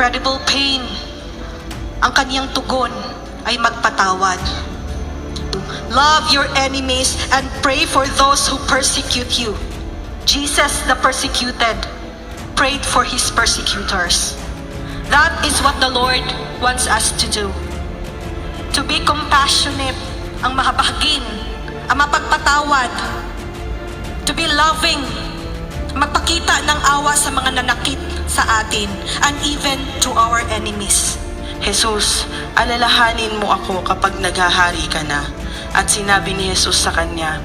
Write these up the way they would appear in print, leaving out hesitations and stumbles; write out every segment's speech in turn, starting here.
incredible pain, ang kaniyang tugon ay magpatawad. Love your enemies and pray for those who persecute you. Jesus, the persecuted, prayed for his persecutors. That is what the Lord wants us to do. To be compassionate, ang mahabagin, ang mapagpatawad. To be loving, magpakita ng awa sa mga nanakit sa atin, and even to our enemies. Jesus, alalahanin mo ako kapag naghahari ka na. At sinabi ni Jesus sa kanya,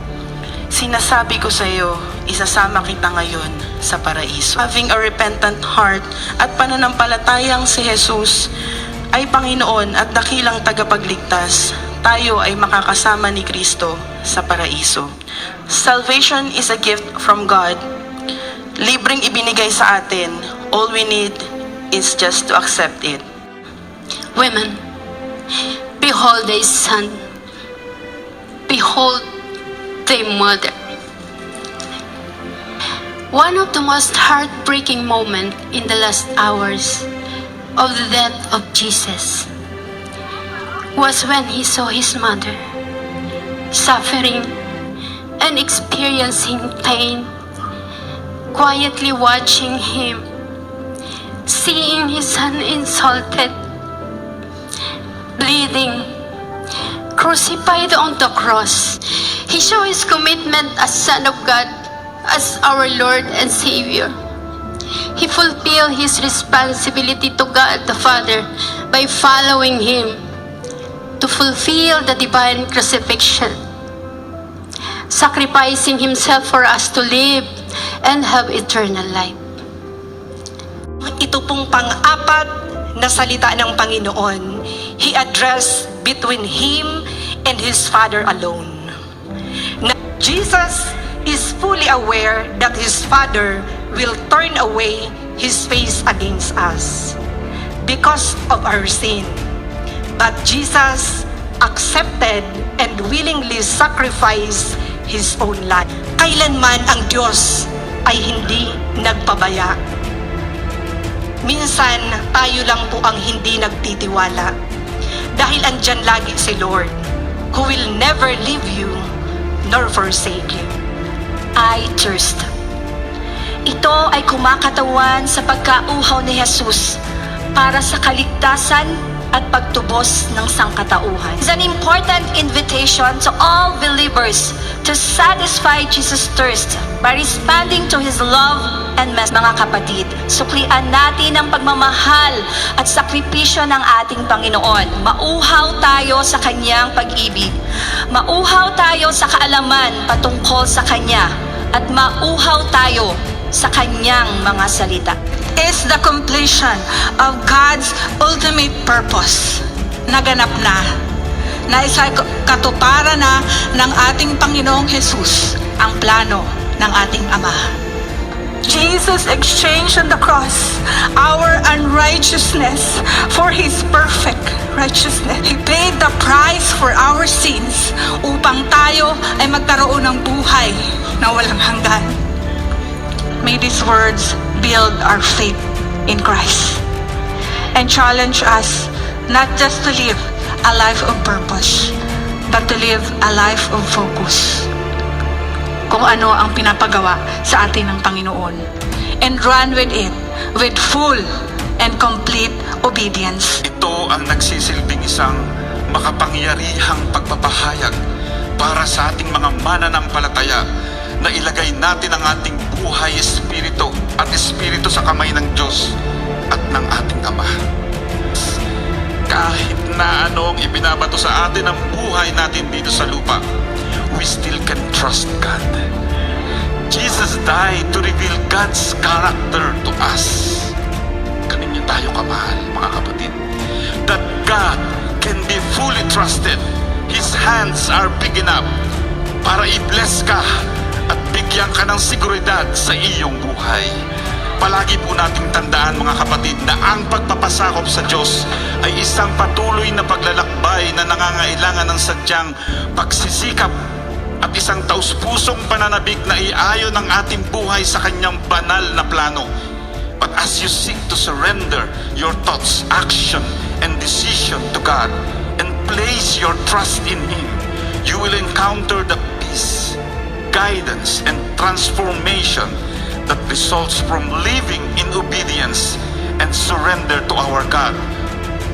sinasabi ko sa iyo, isasama kita ngayon sa paraiso. Having a repentant heart at pananampalatayang si Jesus ay Panginoon at dakilang tagapagligtas, tayo ay makakasama ni Kristo sa paraiso. Salvation is a gift from God. Libreng ibinigay sa atin. All we need is just to accept it. Women, behold thy son, behold thy mother. One of the most heartbreaking moments in the last hours of the death of Jesus was when he saw his mother suffering and experiencing pain, quietly watching him, seeing his son insulted, bleeding, crucified on the cross. He showed his commitment as Son of God, as our Lord and Savior. He fulfilled his responsibility to God the Father by following him to fulfill the divine crucifixion, sacrificing himself for us to live and have eternal life. Ito pong pang-apat na salita ng Panginoon, He addressed between Him and His Father alone. Na Jesus is fully aware that His Father will turn away His face against us because of our sin. But Jesus accepted and willingly sacrificed His own life. Kailanman ang Diyos ay hindi nagpabaya. Minsan, tayo lang po ang hindi nagtitiwala. Dahil andyan lagi si Lord, who will never leave you nor forsake you. I thirst. Ito ay kumakatawan sa pagkauhaw ni Jesus para sa kaligtasan at pagtubos ng sangkatauhan. It's an important invitation to all believers to satisfy Jesus' thirst by responding to His love and message. Mga kapatid, suklian natin ang pagmamahal at sakripisyo ng ating Panginoon. Mauhaw tayo sa Kanyang pag-ibig. Mauhaw tayo sa kaalaman patungkol sa Kanya. At mauhaw tayo sa Kanyang mga salita. Is the completion of God's ultimate purpose. Naganap na isa katuparan na ng ating Panginoong Jesus ang plano ng ating Ama. Jesus exchanged on the cross our unrighteousness for His perfect righteousness. He paid the price for our sins upang tayo ay magkaroon ng buhay na walang hanggan. May these words build our faith in Christ and challenge us not just to live a life of purpose, but to live a life of focus. Kung ano ang pinapagawa sa atin ng Panginoon, and run with it with full and complete obedience. Ito ang nagsisilbing isang makapangyarihang pagpapahayag para sa ating mga mananampalataya na ilagay natin ang ating buhay, espiritu at espiritu sa kamay ng Diyos at ng ating Ama. Kahit na anong ibinabato sa atin ang buhay natin dito sa lupa, we still can trust God. Jesus died to reveal God's character to us. Ganun niya tayo kamahal, mga kapatid. That God can be fully trusted. His hands are big enough para i-bless ka at bigyan ka ng seguridad sa iyong buhay. Palagi po nating tandaan, mga kapatid, na ang pagpapasakop sa Diyos ay isang patuloy na paglalakbay na nangangailangan ng sadyang pagsisikap at isang taus-pusong pananabik na iayon ng ating buhay sa Kanyang banal na plano. But as you seek to surrender your thoughts, action, and decision to God and place your trust in Him, you will encounter the peace, guidance, and transformation that results from living in obedience and surrender to our God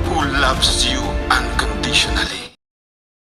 who loves you unconditionally.